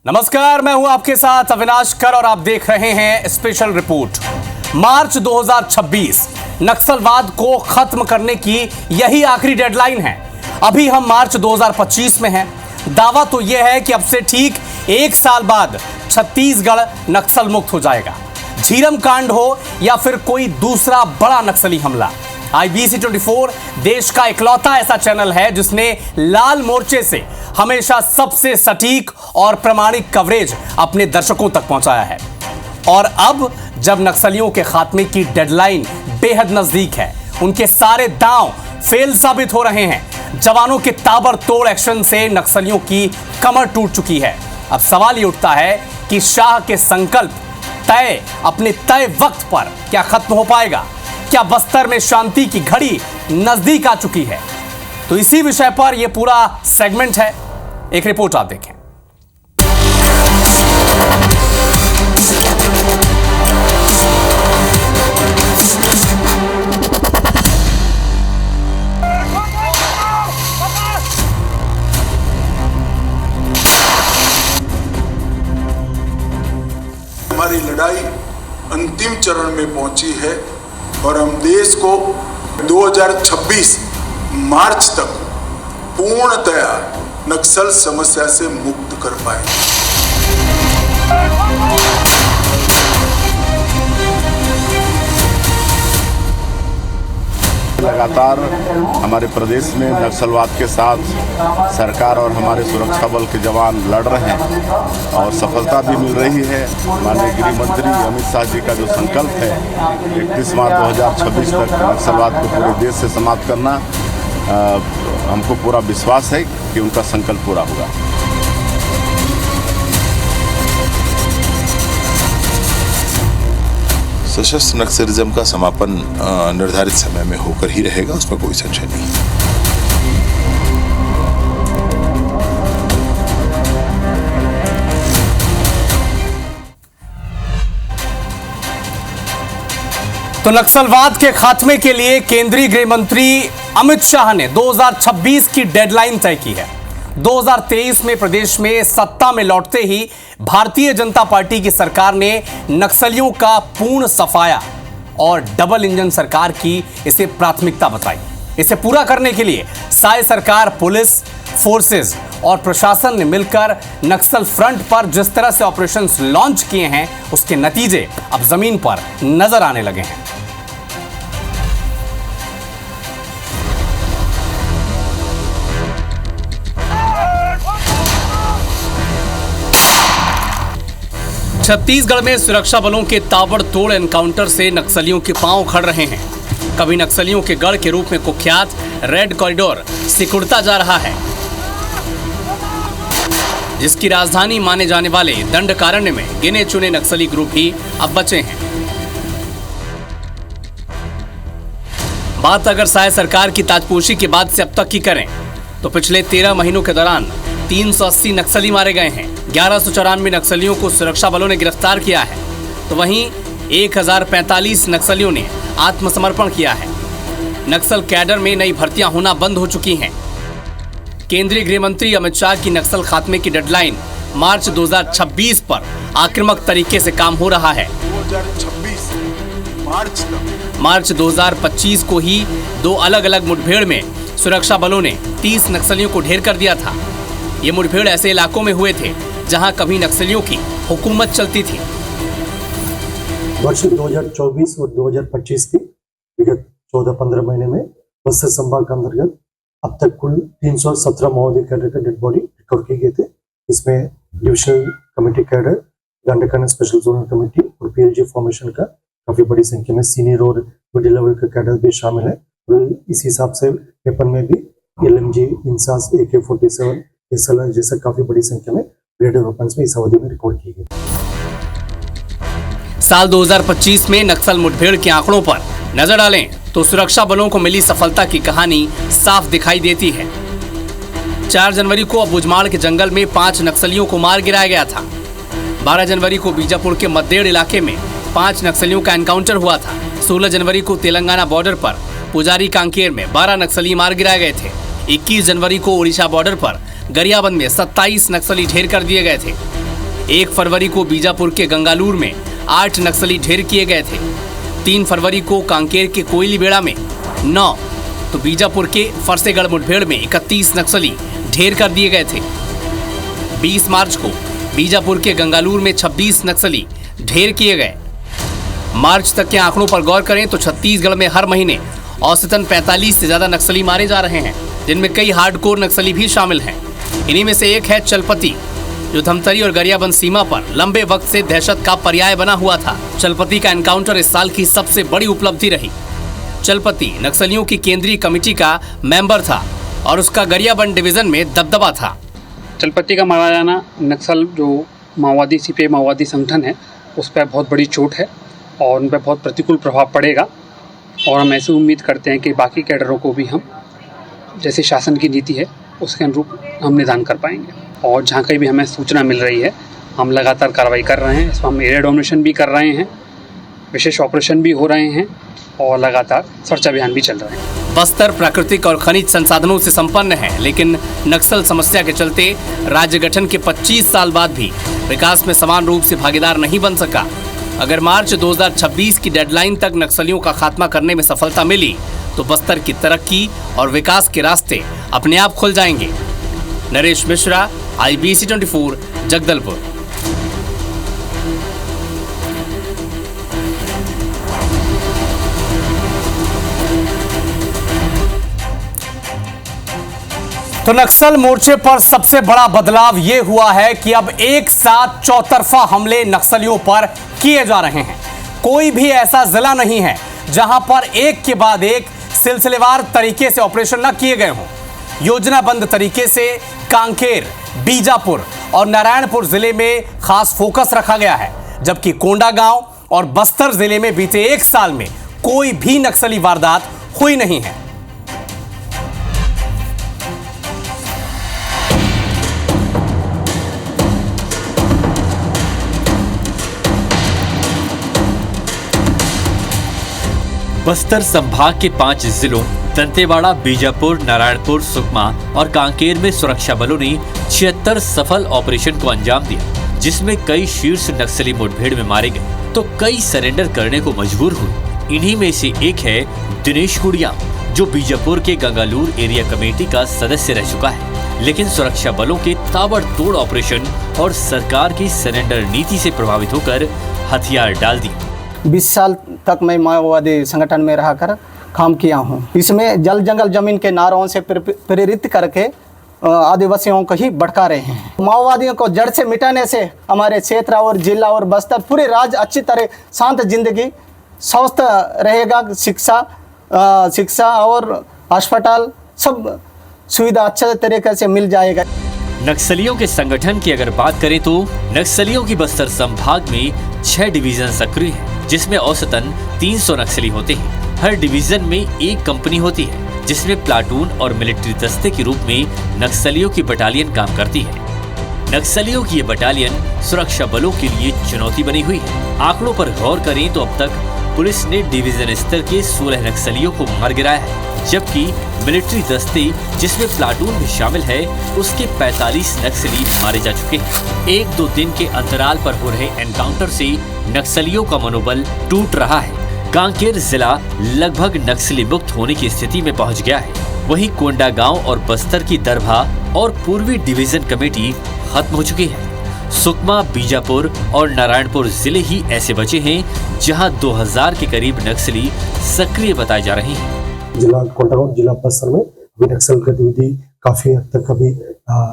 नमस्कार, मैं हूं आपके साथ अविनाश कर और आप देख रहे हैं स्पेशल रिपोर्ट। मार्च 2026 नक्सलवाद को खत्म करने की यही आखिरी डेडलाइन है। अभी हम मार्च 2025 में हैं। दावा तो यह है कि अब से ठीक एक साल बाद छत्तीसगढ़ नक्सल मुक्त हो जाएगा। झीरम कांड हो या फिर कोई दूसरा बड़ा नक्सली हमला, IBC 24 देश का इकलौता ऐसा चैनल है जिसने लाल मोर्चे से हमेशा सबसे सटीक और प्रामाणिक कवरेज अपने दर्शकों तक पहुंचाया है। और अब जब नक्सलियों के खात्मे की डेडलाइन बेहद नजदीक है, उनके सारे दांव फेल साबित हो रहे हैं। जवानों के ताबड़तोड़ एक्शन से नक्सलियों की कमर टूट चुकी है। अब सवाल ये उठता है कि शाह के संकल्प अपने तय वक्त पर क्या खत्म हो पाएगा? क्या बस्तर में शांति की घड़ी नजदीक आ चुकी है? तो इसी विषय पर यह पूरा सेगमेंट है। एक रिपोर्ट आप देखें। हमारी लड़ाई अंतिम चरण में पहुंची है और हम देश को 2026 मार्च तक पूर्णतया नक्सल समस्या से मुक्त कर पाएंगे। लगातार हमारे प्रदेश में नक्सलवाद के साथ सरकार और हमारे सुरक्षा बल के जवान लड़ रहे हैं और सफलता भी मिल रही है। माननीय गृह मंत्री अमित शाह जी का जो संकल्प है 31 मार्च 2026 तक नक्सलवाद को पूरे देश से समाप्त करना, हमको पूरा विश्वास है कि उनका संकल्प पूरा होगा। सशस्त्र नक्सलिज्म का समापन निर्धारित समय में होकर ही रहेगा, उसमें कोई संशय नहीं। तो नक्सलवाद के खात्मे के लिए केंद्रीय गृह मंत्री अमित शाह ने 2026 की डेडलाइन तय की है। 2023 में प्रदेश में सत्ता में लौटते ही भारतीय जनता पार्टी की सरकार ने नक्सलियों का पूर्ण सफाया और डबल इंजन सरकार की इसे प्राथमिकता बताई। इसे पूरा करने के लिए साय सरकार, पुलिस फोर्सेस और प्रशासन ने मिलकर नक्सल फ्रंट पर जिस तरह से ऑपरेशंस लॉन्च किए हैं, उसके नतीजे अब जमीन पर नजर आने लगे हैं। छत्तीसगढ़ में सुरक्षा बलों के ताबड़तोड़ एनकाउंटर से नक्सलियों के पांव खड़ रहे हैं। कभी नक्सलियों के गढ़ के रूप में कुख्यात रेड कॉरिडोर सिकुड़ता जा रहा है, जिसकी राजधानी माने जाने वाले दंडकारण्य में गिने चुने नक्सली ग्रुप ही अब बचे हैं। बात अगर साय सरकार की ताजपोशी के बाद से अब तक की करें तो पिछले 13 महीनों के दौरान 380 नक्सली मारे गए हैं। 1194 नक्सलियों को सुरक्षा बलों ने गिरफ्तार किया है, तो वहीं 1045 नक्सलियों ने आत्मसमर्पण किया है। नक्सल कैडर में नई भर्तियां होना बंद हो चुकी हैं। केंद्रीय गृह मंत्री अमित शाह की नक्सल खात्मे की डेडलाइन मार्च 2026 पर आक्रामक तरीके से काम हो रहा है। 2026 मार्च 2025 को ही दो अलग अलग मुठभेड़ में सुरक्षा बलों ने 30 नक्सलियों को ढेर कर दिया था। ये मुठभेड़ ऐसे इलाकों में हुए थे जहां कभी नक्सलियों की हुकूमत चलती थी। वर्ष 2024 और 2025 की विगत 14-15 महीने में बस्तर संभाग के अंतर्गत अब तक कुल 317 माओवादी कैडर का डेड बॉडी रिकवर किए गए थे। इसमें divisional committee cadre, Dandakaranya special zonal committee और PLG फॉर्मेशन का काफी बड़ी संख्या में सीनियर और मिडिल लेवल का कैडर भी शामिल है। और इस हिसाब से वेपन में भी LMG, इंसास, AK-47, SLR जैसा काफी बड़ी संख्या में ग्रेडेड वेपन्स में इस अवधि में रिकॉर्ड किए गए। साल 2025 में नक्सल मुठभेड़ के आंकड़ों पर नजर डालें तो सुरक्षा बलों को मिली सफलता की कहानी साफ दिखाई देती है। 4 जनवरी को बुजमाड़ के जंगल में 5 नक्सलियों को मार गिराया गया था। 12 जनवरी को बीजापुर के मद्देड़ इलाके में 5 नक्सलियों का एनकाउंटर हुआ था। 16 जनवरी को तेलंगाना बॉर्डर पर पुजारी कांकेर में 12 नक्सली मार गिराए गए थे। 21 जनवरी को ओडिशा बॉर्डर पर गरियाबंद में 27 नक्सली ढेर कर दिए गए थे। 1 फरवरी को बीजापुर के गंगालूर में 8 नक्सली ढेर किए गए थे। 3 फरवरी को कांकेर के कोयली बेड़ा में 9, तो बीजापुर के फरसेगढ़ मुठभेड़ में 31 नक्सली ढेर कर दिए गए थे। 20 मार्च को बीजापुर के गंगालूर में 26 नक्सली ढेर किए गए। मार्च तक के आंकड़ों पर गौर करें तो छत्तीसगढ़ में हर महीने औसतन 45 से ज्यादा नक्सली मारे जा रहे हैं, जिनमें कई हार्डकोर नक्सली भी शामिल हैं। इन्हीं में से एक है चलपति, जो धमतरी और गरियाबंद सीमा पर लंबे वक्त से दहशत का पर्याय बना हुआ था। चलपति का एनकाउंटर इस साल की सबसे बड़ी उपलब्धि रही। चलपति नक्सलियों की केंद्रीय कमेटी का मेंबर था और उसका गरियाबंद डिवीजन में दबदबा था। चलपति का मारा जाना नक्सल जो माओवादी सीपीआई माओवादी संगठन है उस पर बहुत बड़ी चोट है और उन पर बहुत प्रतिकूल प्रभाव पड़ेगा। और हम ऐसे उम्मीद करते हैं कि बाकी कैडरों को भी हम जैसे शासन की नीति है उसके अनुरूप हम निदान कर पाएंगे। और जहाँ कहीं भी हमें सूचना मिल रही है हम लगातार कार्रवाई कर रहे हैं। इसमें हम एरिया डोमिनेशन भी कर रहे हैं, विशेष ऑपरेशन भी हो रहे हैं और लगातार सर्च अभियान भी चल रहे हैं। बस्तर प्राकृतिक और खनिज संसाधनों से संपन्न है, लेकिन नक्सल समस्या के चलते राज्य गठन के 25 साल बाद भी विकास में समान रूप से भागीदार नहीं बन सका। अगर मार्च 2026 की डेडलाइन तक नक्सलियों का खात्मा करने में सफलता मिली तो बस्तर की तरक्की और विकास के रास्ते अपने आप खुल जाएंगे। नरेश मिश्रा, IBC 24, जगदलपुर। तो नक्सल मोर्चे पर सबसे बड़ा बदलाव यह हुआ है कि अब एक साथ चौतरफा हमले नक्सलियों पर किए जा रहे हैं। कोई भी ऐसा जिला नहीं है जहां पर एक के बाद एक सिलसिलेवार तरीके से ऑपरेशन न किए गए हों। योजनाबद्ध तरीके से कांकेर, बीजापुर और नारायणपुर जिले में खास फोकस रखा गया है, जबकि कोंडागांव और बस्तर जिले में बीते 1 साल में कोई भी नक्सली वारदात हुई नहीं है। बस्तर संभाग के 5 जिलों दंतेवाड़ा, बीजापुर, नारायणपुर, सुकमा और कांकेर में सुरक्षा बलों ने 76 सफल ऑपरेशन को अंजाम दिया, जिसमें कई शीर्ष नक्सली मुठभेड़ में मारे गए तो कई सरेंडर करने को मजबूर हुए। इन्हीं में से एक है दिनेश कुड़िया, जो बीजापुर के गंगालूर एरिया कमेटी का सदस्य रह चुका है, लेकिन सुरक्षा बलों के ताबड़तोड़ ऑपरेशन और सरकार की सरेंडर नीति से प्रभावित होकर हथियार डाल दिए। 20 साल तक मैं माओवादी संगठन में रहकर काम किया हूँ। इसमें जल जंगल जमीन के नारों से प्रेरित करके आदिवासियों को ही भड़का रहे हैं। माओवादियों को जड़ से मिटाने से हमारे क्षेत्र और जिला और बस्तर पूरे राज्य अच्छी तरह शांत जिंदगी स्वस्थ रहेगा। शिक्षा और अस्पताल सब सुविधा अच्छे तरीके से मिल जाएगा। नक्सलियों के संगठन की अगर बात करें तो नक्सलियों की बस्तर संभाग में 6 डिवीजन सक्रिय हैं, जिसमें औसतन 300 नक्सली होते हैं। हर डिवीजन में एक कंपनी होती है, जिसमें प्लाटून और मिलिट्री दस्ते के रूप में नक्सलियों की बटालियन काम करती है। नक्सलियों की ये बटालियन सुरक्षा बलों के लिए चुनौती बनी हुई है। आंकड़ों पर गौर करें तो अब तक पुलिस ने डिवीजन स्तर के 16 नक्सलियों को मार गिराया है, जबकि मिलिट्री दस्ते जिसमें प्लाटून भी शामिल है उसके 45 नक्सली मारे जा चुके हैं। 1-2 दिन के अंतराल पर हो रहे एनकाउंटर से नक्सलियों का मनोबल टूट रहा है। कांकेर जिला लगभग नक्सली मुक्त होने की स्थिति में पहुंच गया है। वहीं कोंडागांव और बस्तर की दरभा और पूर्वी डिवीजन कमेटी खत्म हो चुकी है। सुकमा, बीजापुर और नारायणपुर जिले ही ऐसे बचे हैं जहां 2000 के करीब नक्सली सक्रिय बताए जा रहे हैं। जिला कोंडागांव, जिला बस्तर में अभी नक्सल गतिविधि काफी हद तक अभी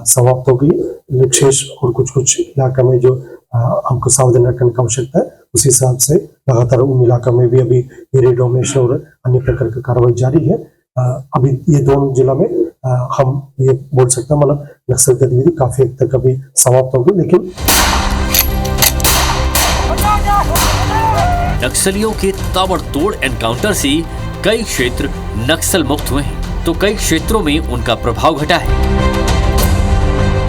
समाप्त हो गई। विशेष और कुछ इलाका में जो हमको सावधान रखने की आवश्यकता है, उस हिसाब से लगातार उन इलाका में भी अभी एरिया डोमिनेशन और अन्य प्रकार की कार्रवाई जारी है। अभी ये दोनों जिला में हम ये बोल सकते हैं मतलब नक्सल गतिविधि काफी हद तक अभी समाप्त हो गई। लेकिन नक्सलियों के ताबड़तोड़ एनकाउंटर से कई क्षेत्र नक्सल मुक्त हुए हैं, तो कई क्षेत्रों में उनका प्रभाव घटा है।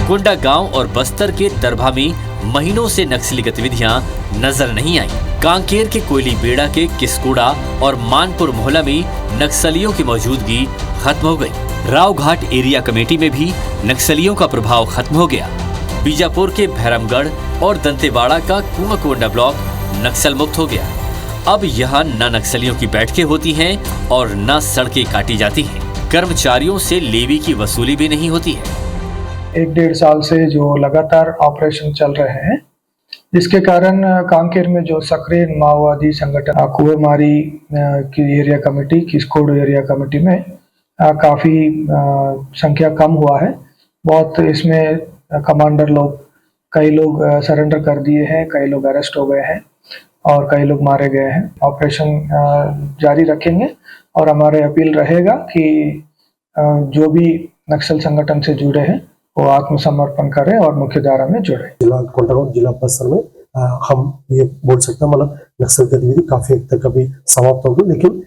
कोंडागांव और बस्तर के दरभा में महीनों से नक्सली गतिविधियां नजर नहीं आई। कांकेर के कोयली बेड़ा के किस्कोड़ा और मानपुर मोहल्ला में नक्सलियों की मौजूदगी खत्म हो गई। रावघाट एरिया कमेटी में भी नक्सलियों का प्रभाव खत्म हो गया। बीजापुर के भैरमगढ़ और दंतेवाड़ा का कुआंकोंडा ब्लॉक नक्सल मुक्त हो गया। अब यहाँ न नक्सलियों की बैठकें होती हैं और न सड़कें काटी जाती हैं। कर्मचारियों से लेवी की वसूली भी नहीं होती है। 1-1.5 साल से जो लगातार ऑपरेशन चल रहे हैं, जिसके कारण कांकेर में जो सक्रिय माओवादी संगठन कुएमारी की एरिया कमेटी, किस्कोड एरिया कमेटी में काफ़ी संख्या कम हुआ है। बहुत इसमें कमांडर लोग, कई लोग सरेंडर कर दिए हैं, कई लोग अरेस्ट हो गए हैं और कई लोग मारे गए हैं। ऑपरेशन जारी रखेंगे और हमारे अपील रहेगा कि जो भी नक्सल संगठन से जुड़े हैं वो आत्मसमर्पण करें और मुख्य धारा में जुड़े। जिला कोंडागांव, जिला बस्तर में हम ये बोल सकते हैं, मतलब नक्सल गतिविधि काफी हद तक अभी समाप्त हो गई, लेकिन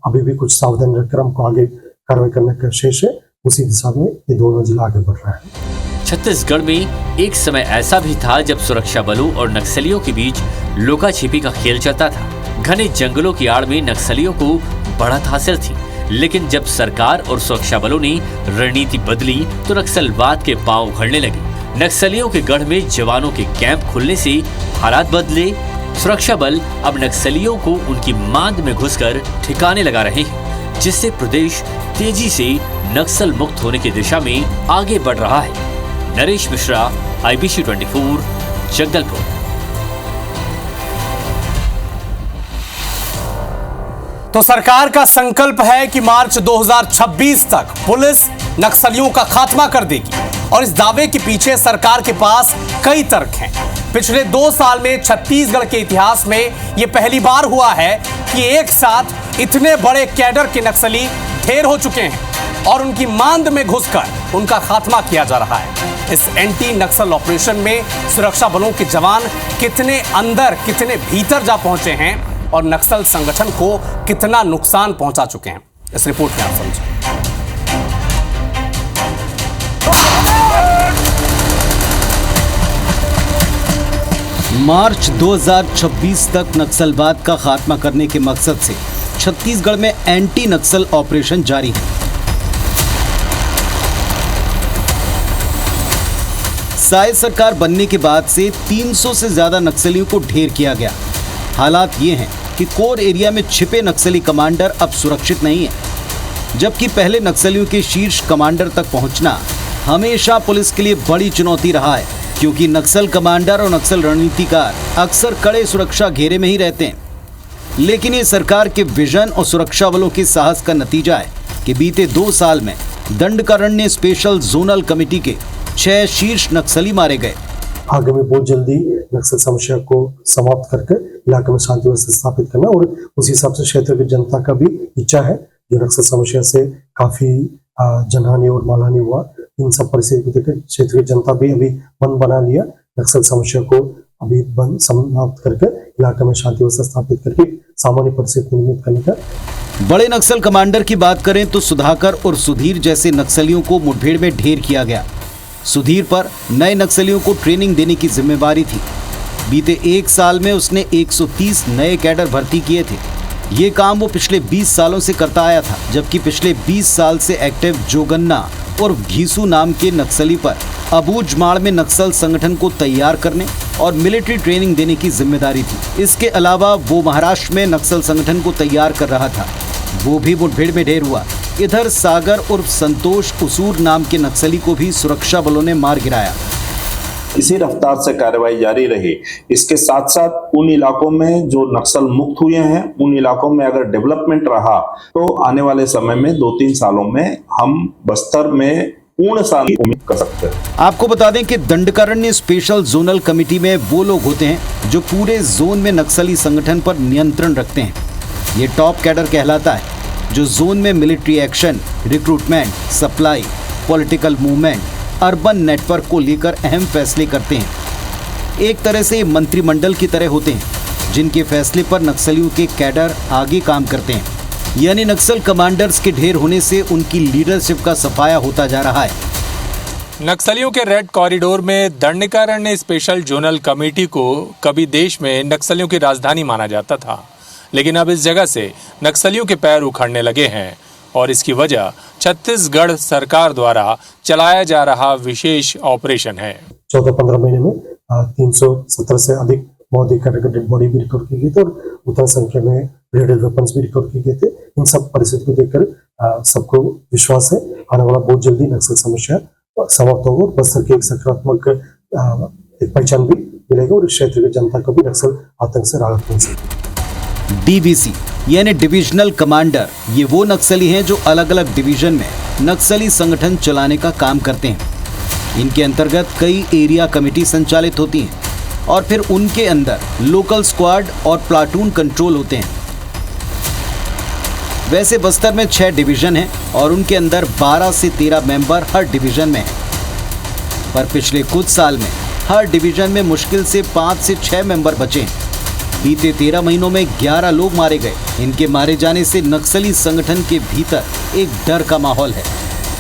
अभी भी कुछ सावधानी रखकर हमको आगे कार्रवाई करने का शेष है। उसी दिशा में ये दोनों जिला आगे बढ़ रहे हैं। छत्तीसगढ़ में एक समय ऐसा भी था जब सुरक्षा बलों और नक्सलियों के बीच लुका छिपी का खेल चलता था। घने जंगलों की आड़ में नक्सलियों को बढ़त हासिल थी, लेकिन जब सरकार और सुरक्षा बलों ने रणनीति बदली तो नक्सलवाद के पांव उखड़ने लगे। नक्सलियों के गढ़ में जवानों के कैंप खुलने से हालात बदले। सुरक्षा बल अब नक्सलियों को उनकी मांद में घुसकर ठिकाने लगा रहे हैं, जिससे प्रदेश तेजी से नक्सल मुक्त होने की दिशा में आगे बढ़ रहा है। नरेश मिश्रा, IBC 24, जगदलपुर। तो सरकार का संकल्प है कि मार्च 2026 तक पुलिस नक्सलियों का खात्मा कर देगी, और इस दावे के पीछे सरकार के पास कई तर्क हैं। पिछले 2 साल में छत्तीसगढ़ के इतिहास में यह पहली बार हुआ है कि एक साथ इतने बड़े कैडर के नक्सली ढेर हो चुके हैं और उनकी मांद में घुसकर उनका खात्मा किया जा रहा है। इस एंटी नक्सल ऑपरेशन में सुरक्षा बलों के जवान कितने अंदर, कितने भीतर जा पहुंचे हैं और नक्सल संगठन को कितना नुकसान पहुंचा चुके हैं, इस रिपोर्ट में आप समझें। मार्च 2026 तक नक्सलवाद का खात्मा करने के मकसद से छत्तीसगढ़ में एंटी नक्सल ऑपरेशन जारी है। साय सरकार बनने के बाद से 300 से ज्यादा नक्सलियों को ढेर किया गया। हालात ये हैं कि कोर एरिया में छिपे नक्सली कमांडर अब सुरक्षित नहीं है, जबकि पहले नक्सलियों के शीर्ष कमांडर तक पहुंचना हमेशा पुलिस के लिए बड़ी चुनौती रहा है, क्योंकि नक्सल कमांडर और नक्सल रणनीतिकार अक्सर कड़े सुरक्षा घेरे में ही रहते हैं। लेकिन ये सरकार के विजन और सुरक्षा बलों के साहस का नतीजा है कि बीते 2 साल में दंडकारण्य स्पेशल जोनल कमेटी के 6 शीर्ष नक्सली मारे गए। आगामी बहुत जल्दी नक्सल समस्या को समाप्त करके इलाके में शांति व्यवस्था स्थापित करना, और उसी हिसाब से क्षेत्र की जनता का भी इच्छा है। जो नक्सल समस्या से काफी जनहानि और मालहानि हुआ, इन सब परिस्थिति को देखकर क्षेत्र की जनता भी अभी मन बना लिया नक्सल समस्या को अभी बंद समाप्त करके इलाके में शांति व्यवस्था स्थापित करके सामान्य परिस्थिति निर्मित करने का। बड़े नक्सल कमांडर की बात करें तो सुधाकर और सुधीर जैसे नक्सलियों को मुठभेड़ में ढेर किया गया। सुधीर पर नए नक्सलियों को ट्रेनिंग देने की जिम्मेदारी थी। बीते 1 साल में उसने 130 नए कैडर भर्ती किए थे। ये काम वो पिछले 20 सालों से करता आया था, जबकि पिछले 20 साल से एक्टिव जोगन्ना और घीसू नाम के नक्सली पर अबूझमाड़ में नक्सल संगठन को तैयार करने और मिलिट्री ट्रेनिंग देने की जिम्मेदारी थी। इसके अलावा वो महाराष्ट्र में नक्सल संगठन को तैयार कर रहा था, वो भी मुठभेड़ में ढेर हुआ। इधर सागर उर्फ संतोष उसूर नाम के नक्सली को भी सुरक्षा बलों ने मार गिराया। इसी रफ्तार से कार्रवाई जारी रही। इसके साथ साथ उन इलाकों में जो नक्सल मुक्त हुए हैं, उन इलाकों में अगर डेवलपमेंट रहा तो आने वाले समय में 2-3 सालों में हम बस्तर में पूर्ण शांति की उम्मीद कर सकते हैं। आपको बता दें कि दंडकारण्य स्पेशल जोनल कमेटी में वो लोग होते हैं जो पूरे जोन में नक्सली संगठन पर नियंत्रण रखते हैं। ये टॉप कैडर कहलाता है, जो जोन में military action, recruitment, supply, political movement, urban network को लेकर अहम फैसले करते हैं। एक तरह से मंत्रिमंडल की तरह होते हैं, जिनके फैसले पर नक्सलियों के कैडर आगे काम करते हैं। यानी नक्सल कमांडर्स के ढेर होने से उनकी लीडरशिप का सफाया होता जा रहा है। नक्सलियों के रेड कॉरिडोर में दंडकारण्य स्पेशल जोनल कमेटी को कभी देश में नक्सलियों की राजधानी माना जाता था, लेकिन अब इस जगह से नक्सलियों के पैर उखड़ने लगे हैं, और इसकी वजह छत्तीसगढ़ सरकार द्वारा चलाया जा रहा विशेष ऑपरेशन है। 14-15 महीने में 317 से अधिक माओवादी कैडर का डेड बॉडी भी रिकवर की गई थी और उतना संख्या में रेडियल वेपन्स भी रिकवर किए गए थे। इन सब परिस्थिति को देखकर सबको विश्वास है आने वाला बहुत जल्दी नक्सल समस्या समाप्त होगा और बस्तर की एक सकारात्मक एक पहचान भी मिलेगा और इस क्षेत्र की जनता को भी नक्सल आतंक से राहत मिल सकेगी। डीवीसी यानी डिविजनल कमांडर, ये वो नक्सली हैं जो अलग अलग डिवीजन में नक्सली संगठन चलाने का काम करते हैं। इनके अंतर्गत कई एरिया कमेटी संचालित होती हैं और फिर उनके अंदर लोकल स्क्वाड और प्लाटून कंट्रोल होते हैं। वैसे बस्तर में 6 डिवीजन हैं और उनके अंदर 12 से 13 मेंबर हर डिवीजन में हैं। पर पिछले कुछ साल में हर डिवीजन में मुश्किल से 5 से 6 मेंबर बचे हैं। बीते 13 महीनों में 11 लोग मारे गए। इनके मारे जाने से नक्सली संगठन के भीतर एक डर का माहौल है।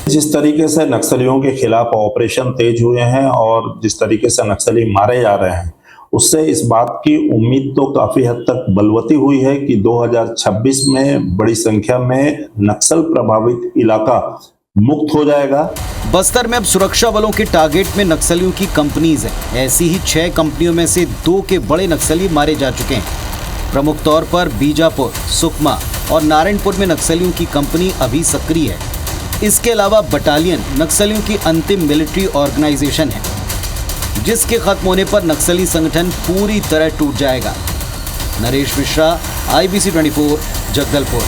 जिस तरीके से नक्सलियों के खिलाफ ऑपरेशन तेज हुए हैं और जिस तरीके से नक्सली मारे जा रहे हैं, उससे इस बात की उम्मीद तो काफी हद तक बलवती हुई है कि 2026 में बड़ी संख्या में नक्सल प्रभावित इलाका मुक्त हो जाएगा। बस्तर में अब सुरक्षा बलों के टारगेट में नक्सलियों की कंपनीज हैं। ऐसी ही 6 कंपनियों में से 2 के बड़े नक्सली मारे जा चुके हैं। प्रमुख तौर पर बीजापुर, सुकमा और नारायणपुर में नक्सलियों की कंपनी अभी सक्रिय है। इसके अलावा बटालियन नक्सलियों की अंतिम मिलिट्री ऑर्गेनाइजेशन है, जिसके खत्म होने पर नक्सली संगठन पूरी तरह टूट जाएगा। नरेश मिश्रा, IBC 24, जगदलपुर।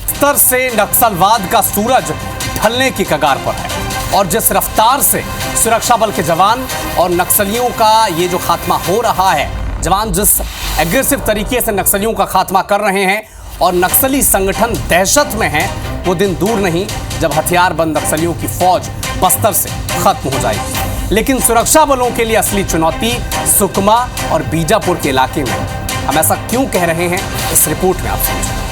बस्तर से नक्सलवाद का सूरज ढलने की कगार पर है और जिस रफ्तार से सुरक्षा बल के जवान और नक्सलियों का ये जो खात्मा हो रहा है, जवान जिस एग्रेसिव तरीके से नक्सलियों का खात्मा कर रहे हैं और नक्सली संगठन दहशत में है, वो दिन दूर नहीं जब हथियारबंद नक्सलियों की फौज बस्तर से खत्म हो जाएगी। लेकिन सुरक्षा बलों के लिए असली चुनौती सुकमा और बीजापुर के इलाके में। हम ऐसा क्यों कह रहे हैं, इस रिपोर्ट में आप समझें।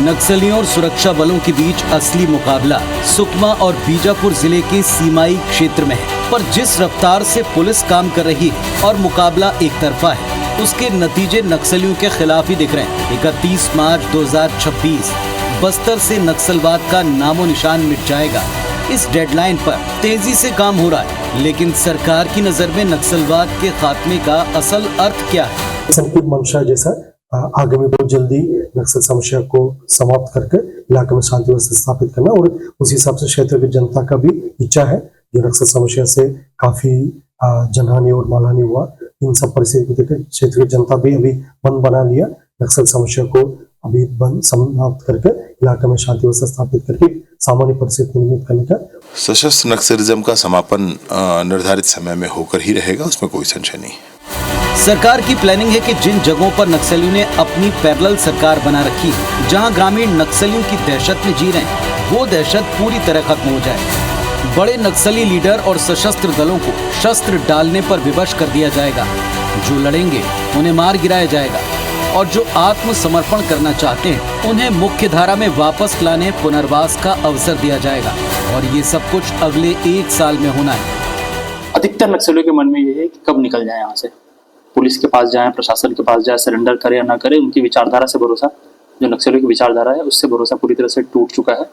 नक्सलियों और सुरक्षा बलों के बीच असली मुकाबला सुकमा और बीजापुर जिले के सीमाई क्षेत्र में है। पर जिस रफ्तार से पुलिस काम कर रही है और मुकाबला एक तरफा है, उसके नतीजे नक्सलियों के खिलाफ ही दिख रहे हैं। 31 मार्च 2026 बस्तर से नक्सलवाद का नामो निशान मिट जाएगा। इस डेडलाइन पर तेजी से काम हो रहा है, लेकिन सरकार की नजर में नक्सलवाद के खात्मे का असल अर्थ क्या है? संकीर्ण मंशा जैसा आगामी बहुत जल्दी नक्सल समस्या को समाप्त करके इलाके में शांति व्यवस्था स्थापित करना और उसी हिसाब से क्षेत्र की जनता का भी इच्छा है। ये नक्सल समस्या से काफी जनहानि और मालहानि हुआ। इन सब परिस्थिति को देखकर क्षेत्र की जनता भी अभी मन बना लिया नक्सल समस्या को अभी बंद समाप्त करके इलाके में शांति व्यवस्था स्थापित करके सामान्य परिस्थिति निर्मित करने का। सशस्त्र नक्सलिज्म का समापन निर्धारित समय में होकर ही रहेगा, उसमें कोई संशय नहीं। सरकार की प्लानिंग है कि जिन जगहों पर नक्सलियों ने अपनी पैरेलल सरकार बना रखी है, जहां ग्रामीण नक्सलियों की दहशत में जी रहे हैं, वो दहशत पूरी तरह खत्म हो जाए। बड़े नक्सली लीडर और सशस्त्र दलों को शस्त्र डालने पर विवश कर दिया जाएगा। जो लड़ेंगे उन्हें मार गिराया जाएगा और जो आत्मसमर्पण करना चाहते हैं उन्हें मुख्य धारा में वापस लाने पुनर्वास का अवसर दिया जाएगा। और ये सब कुछ अगले 1 साल में होना है। अधिकतर नक्सलियों के मन में ये है कि कब निकल जाए यहाँ से, पुलिस के पास जाएं, प्रशासन के पास जाएं, सरेंडर करे या ना करे। उनकी विचारधारा से भरोसा, जो नक्सलियों की विचारधारा है उससे भरोसा पूरी तरह से टूट चुका है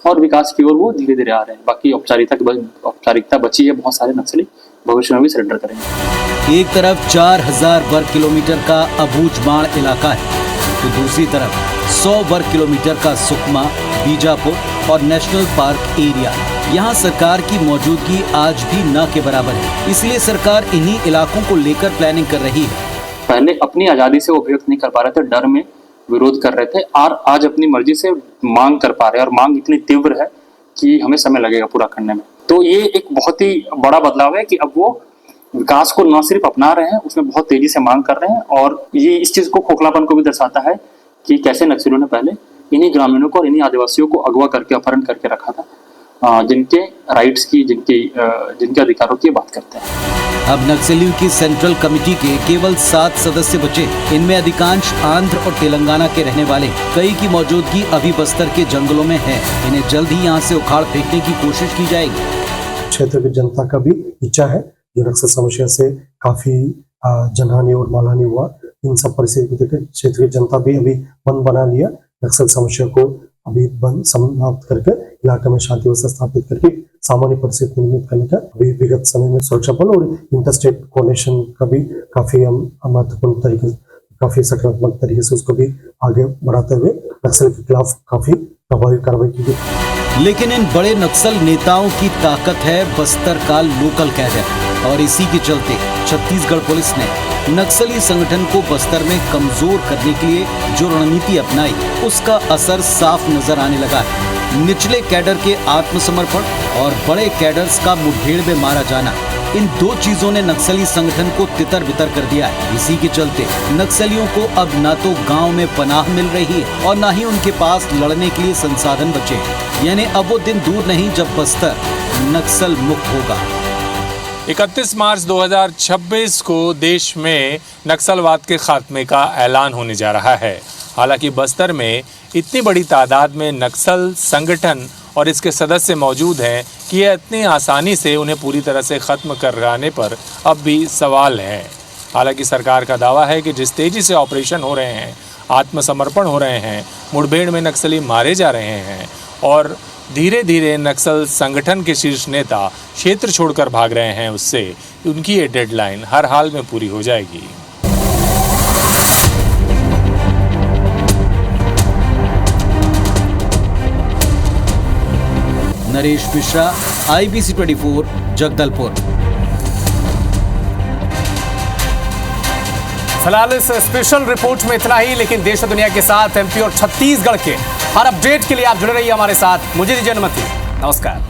और विकास की ओर वो धीरे धीरे आ रहे हैं। बाकी औपचारिकता बची है, बहुत सारे नक्सली भविष्य में भी सरेंडर करेंगे। एक तरफ 4000 वर्ग किलोमीटर का अबूझमाड़ इलाका है, तो दूसरी तरफ 100 वर्ग किलोमीटर का सुकमा, बीजापुर और नेशनल पार्क एरिया। यहाँ सरकार की मौजूदगी आज भी न के बराबर है, इसलिए सरकार इन्हीं इलाकों को लेकर प्लानिंग कर रही है। पहले अपनी आज़ादी से वो अभिव्यक्त नहीं कर पा रहे थे, डर में विरोध कर रहे थे, और आज अपनी मर्जी से मांग कर पा रहे हैं और मांग इतनी तीव्र है कि हमें समय लगेगा पूरा करने में। तो ये एक बहुत ही बड़ा बदलाव है कि अब वो विकास को न सिर्फ अपना रहे हैं, उसमें बहुत तेजी से मांग कर रहे हैं। और ये इस चीज को, खोखलापन को भी दर्शाता है कि कैसे नक्सलियों ने पहले इन्हीं ग्रामीणों को और इन्हीं आदिवासियों को अगवा करके, अपहरण करके रखा था, जिनके राइट्स की, जिनके अधिकारों की बात करते हैं। अब नक्सलियों की सेंट्रल कमेटी के केवल 7 सदस्य बचे। इनमें अधिकांश आंध्र और तेलंगाना के रहने वाले। कई की मौजूदगी अभी बस्तर के जंगलों में है। इन्हें जल्द ही यहाँ से उखाड़ फेंकने की कोशिश की जाएगी। क्षेत्र की जनता का भी इच्छा है जो नक्सल समस्या से काफी जनहानि और मालहानि हुआ, इन सब परिस्थिति को देखकर क्षेत्र की जनता भी अभी मन बना लिया। नक्सल समस्या को अभी बंद समाप्त करके इलाके में शांति व्यवस्था स्थापित करके सामान्य परिस्थिति निर्मित करने का अभी विगत समय में सुरक्षा बल और इंटरस्टेट कोऑर्डिनेशन का भी काफी महत्वपूर्ण तरीके, काफी सकारात्मक तरीके से उसको भी आगे बढ़ाते हुए नक्सल के खिलाफ काफी प्रभावी कार्रवाई की गई। लेकिन इन बड़े नक्सल नेताओं की ताकत है बस्तर का लोकल कैडर, और इसी के चलते छत्तीसगढ़ पुलिस ने नक्सली संगठन को बस्तर में कमजोर करने के लिए जो रणनीति अपनाई, उसका असर साफ नजर आने लगा है। निचले कैडर के आत्मसमर्पण और बड़े कैडर्स का मुठभेड़ में मारा जाना, इन दो चीजों ने नक्सली संगठन को तितर बितर कर दिया है। इसी के चलते नक्सलियों को अब ना तो गांव में पनाह मिल रही है और ना ही उनके पास लड़ने के लिए संसाधन बचे हैं। यानी अब वो दिन दूर नहीं जब बस्तर नक्सल मुक्त होगा। 31 मार्च 2026 को देश में नक्सलवाद के खात्मे का ऐलान होने जा रहा है। हालांकि बस्तर में इतनी बड़ी तादाद में नक्सल संगठन और इसके सदस्य मौजूद हैं कि यह इतनी आसानी से उन्हें पूरी तरह से ख़त्म कराने पर अब भी सवाल है। हालांकि सरकार का दावा है कि जिस तेज़ी से ऑपरेशन हो रहे हैं, आत्मसमर्पण हो रहे हैं, मुठभेड़ में नक्सली मारे जा रहे हैं और धीरे धीरे नक्सल संगठन के शीर्ष नेता क्षेत्र छोड़कर भाग रहे हैं, उससे उनकी ये डेडलाइन हर हाल में पूरी हो जाएगी। नरेश मिश्रा, IBC 24, जगदलपुर। फिलहाल इस स्पेशल रिपोर्ट में इतना ही, लेकिन देश और दुनिया के साथ MP और छत्तीसगढ़ के हर अपडेट के लिए आप जुड़े रहिए हमारे साथ। मुझे दीजिए अनुमति, नमस्कार।